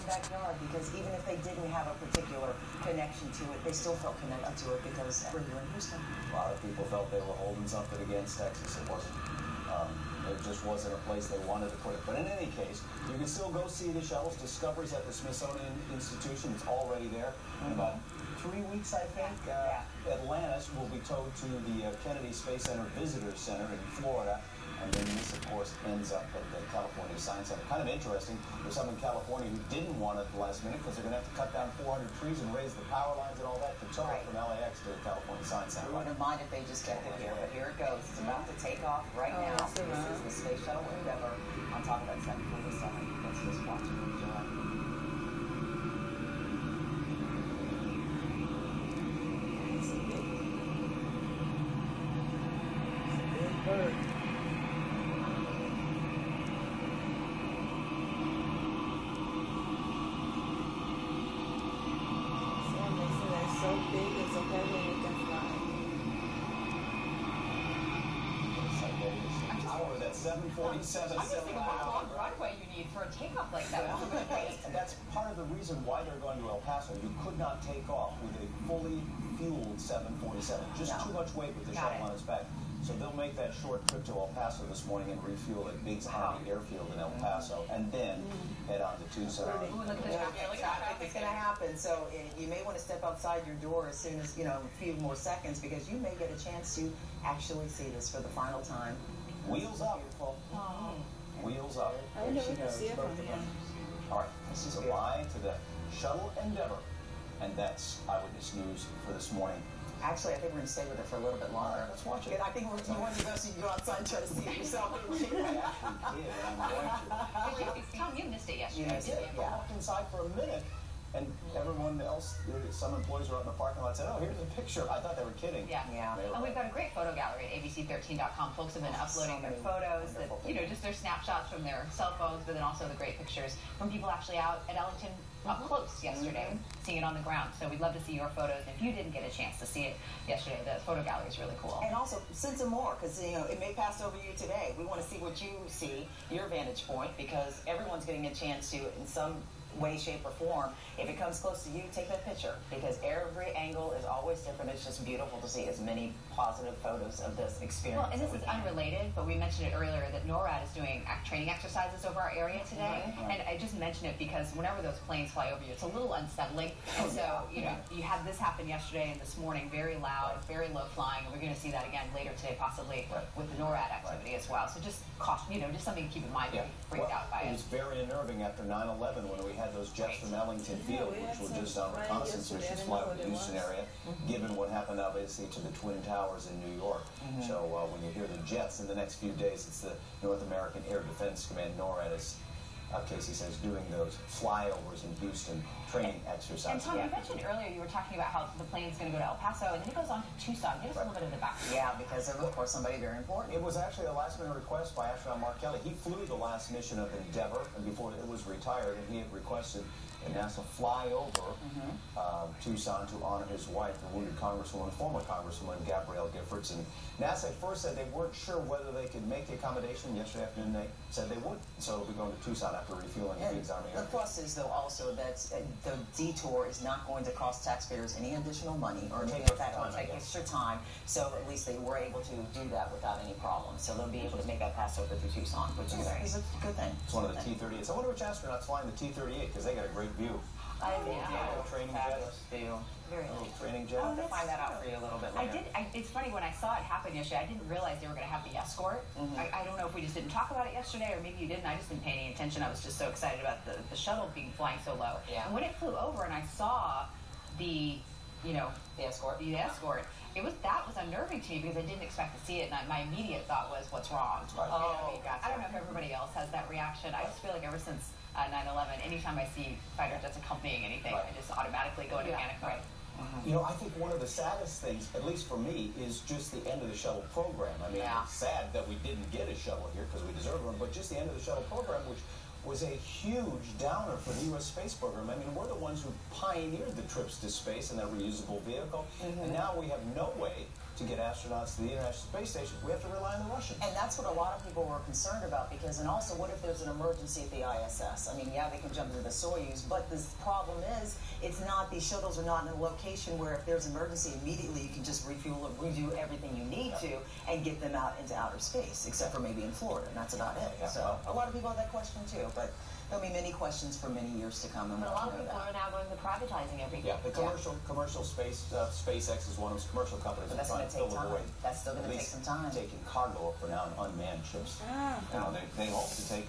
backyard, because even if they didn't have a particular connection to it, they still felt connected to it because we're here in Houston. A lot of people felt they were holding something against Texas. It wasn't. It just wasn't a place they wanted to put it. But in any case, you can still go see the shuttles. Discovery's at the Smithsonian Institution. It's already there. In about 3 weeks, I think, Atlantis will be towed to the Kennedy Space Center Visitor Center in Florida. And then this, of course, ends up at the California Science Center. Kind of interesting. There's some in California who didn't want it at the last minute because they're going to have to cut down 400 trees and raise the power lines and all that to tow it from LAX to the California Science Center. We wouldn't mind if they just kept it here, but here it goes. It's about to take off right now. This is the Space Shuttle Endeavour on top of that 747. Let's just watch it and enjoy. It's a big bird. So big, it's okay when it can fly. Hour, that 747. I'm just thinking how long runway you need for a takeoff like that. And that's part of the reason why they're going to El Paso. You could not take off with a fully fueled 747. Just too much weight with the shuttle on its back. So they'll make that short trip to El Paso this morning and refuel at Biggs Army Airfield in El Paso, and then head on to Tucson. It's going to happen. So you may want to step outside your door as soon as, a few more seconds, because you may get a chance to actually see this for the final time. Wheels up. Beautiful. Wheels up. I know we can see it from here. All right, this is goodbye to the Shuttle Endeavour, and that's Eyewitness News for this morning. Actually, I think we're going to stay with it for a little bit longer. Let's watch it. I think you want to go so you can go outside and try to see it yourself. I actually did. I'm going to. Tom, you missed it yesterday. I walked inside for a minute, and everyone else, some employees were out in the parking lot, said, "Oh, here's a picture." I thought they were kidding. Yeah. And we've got a great photo gallery at abc13.com. Folks have been uploading their photos, that, just their snapshots from their cell phones, but then also the great pictures from people actually out at Ellington up close yesterday, seeing it on the ground. So we'd love to see your photos. If you didn't get a chance to see it yesterday, the photo gallery is really cool. And also send some more, because it may pass over you today. We want to see what you see, your vantage point, because everyone's getting a chance to, in some way, shape, or form. If it comes close to you, take that picture, because every angle is always different. It's just beautiful to see as many positive photos of this experience. Well, and this is unrelated, but we mentioned it earlier that NORAD is doing training exercises over our area today. And I just mention it because whenever those planes fly over you, it's a little unsettling. And so, you had this happen yesterday and this morning, very loud, very low flying, and we're going to see that again later today, possibly with the NORAD activity as well. So just caution, just something to keep in mind. Freaked out by it. It was very unnerving after 9/11 when we had those jets from Ellington Field, which were just on reconnaissance missions fly over the Houston area, given what happened obviously to the Twin Towers in New York. So when you hear the jets in the next few days, it's the North American Air Defense Command, NORAD, as Casey says, doing those flyovers in Houston, training exercises. And Tom, you mentioned earlier, you were talking about how the plane's going to go to El Paso, and then it goes on to Tucson. Give us a little bit of the background. Yeah, because they're looking for somebody very important. It was actually a last-minute request by astronaut Mark Kelly. He flew the last mission of Endeavour, and before it was retired, and he had requested NASA fly over Tucson to honor his wife, the wounded Congresswoman, former Congresswoman Gabrielle Giffords. And NASA at first said they weren't sure whether they could make the accommodation. Yesterday afternoon they said they would. So it'll be going to Tucson after refueling the Biggs Army. The plus is, though, also that the detour is not going to cost taxpayers any additional money or take extra time. So at least they were able to do that without any problem. So they'll be able to make that pass over through Tucson, which is a good thing. It's one of the T-38s. I wonder which astronauts flying the T-38, because they got a great view. I think training jet. Very training jet. I'll find that out for you a little bit later. It's funny, when I saw it happen yesterday, I didn't realize they were going to have the escort. I don't know if we just didn't talk about it yesterday, or maybe you didn't. I just didn't pay any attention. I was just so excited about the shuttle flying so low. And when it flew over and I saw the escort, that was unnerving to me, because I didn't expect to see it, and my immediate thought was, what's wrong? I don't know if everybody else has that reaction. I just feel like ever since 9/11, anytime I see fighter jets accompanying anything, I just automatically go into panic mode. I think one of the saddest things, at least for me, is just the end of the shuttle program. I mean, it's sad that we didn't get a shuttle here because we deserve one, but just the end of the shuttle program, which was a huge downer for the U.S. space program. I mean, we're the ones who pioneered the trips to space in that reusable vehicle, and now we have no way to get astronauts to the International Space Station, we have to rely on the Russians. And that's what a lot of people were concerned about, because, and also, what if there's an emergency at the ISS? I mean, yeah, they can jump into the Soyuz, but the problem is, it's not, these shuttles are not in a location where if there's an emergency, immediately you can just refuel and redo everything you need to and get them out into outer space, except for maybe in Florida, and that's about it. So a lot of people have that question too, but there'll be many questions for many years to come. And but a lot of people are now going to privatizing everything. Yeah, the commercial space, SpaceX is one of those commercial companies that's going to take time. That's still going to take some time. Taking cargo for now on unmanned ships. You know, they hope to take